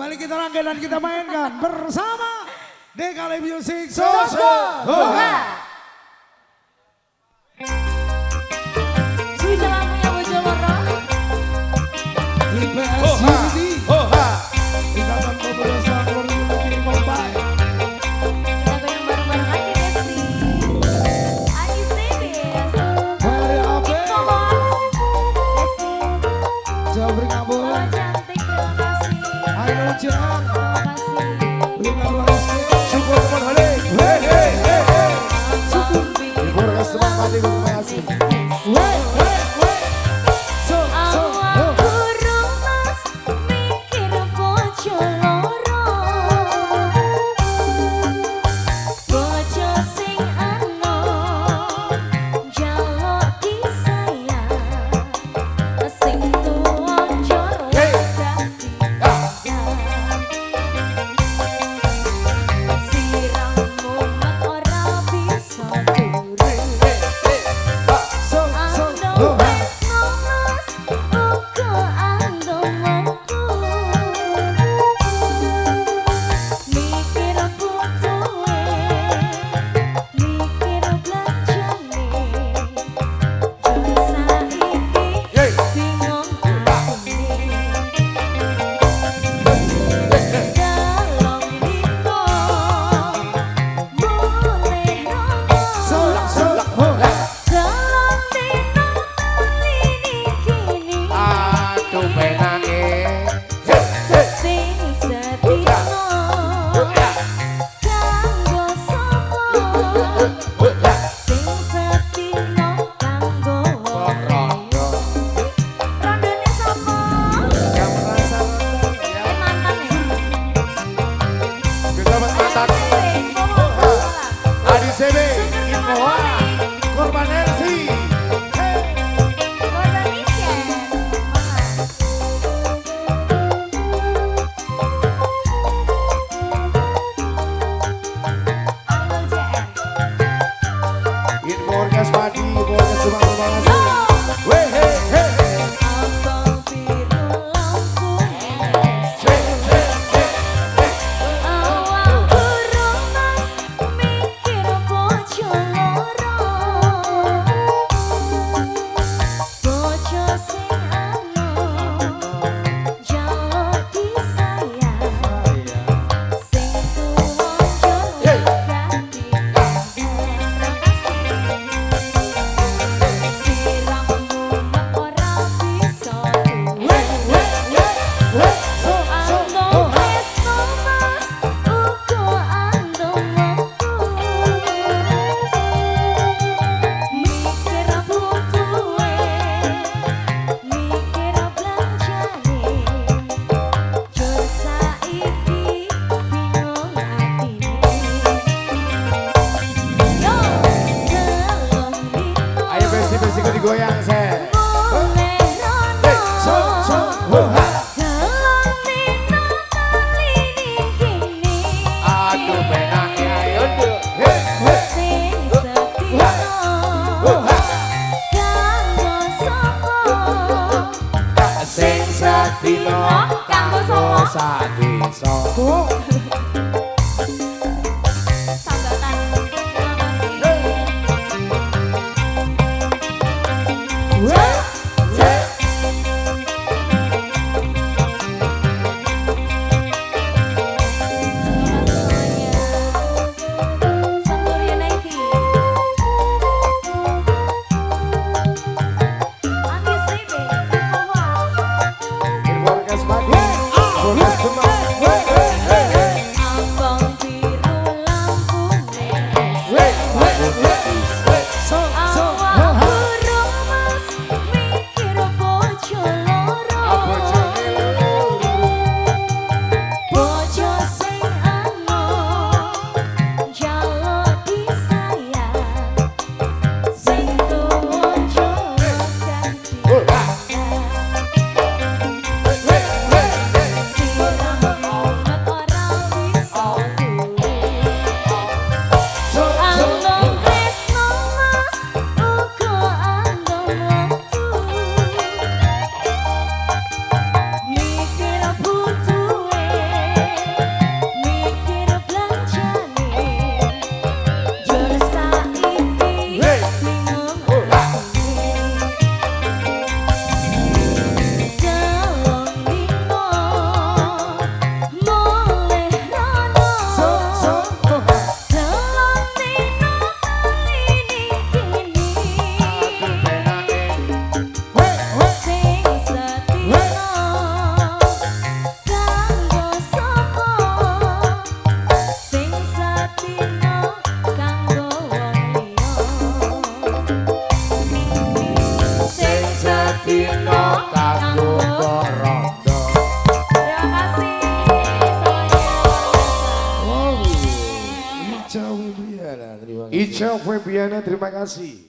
Kembali kita rangkai dan kita mainkan bersama Tegalharjo Musik Social. Sudah lagunya Bojo Loro. Ikatan Bojo Sangklur ini kompak. Kita goyang bareng-bareng lagi Desi. Adi Sebes. Hari apa? Desi. Jauh berkabung. Oh cantik, terima kasih. Hai Nujan. Terima kasih. Terima kasih. Syukur teman balik. Syukur. Syukur kasih teman Pati terima kasih. Pati, Bojo cuma terima kasih. Goyang saya. Aduh penangnya yaudah. Sing sadino kanggo sadisa. Hey! Hastina kanggo rondo. Terima kasih semuanya. Wow, Icha Febriana, terima kasih. Icha Febriana, terima kasih.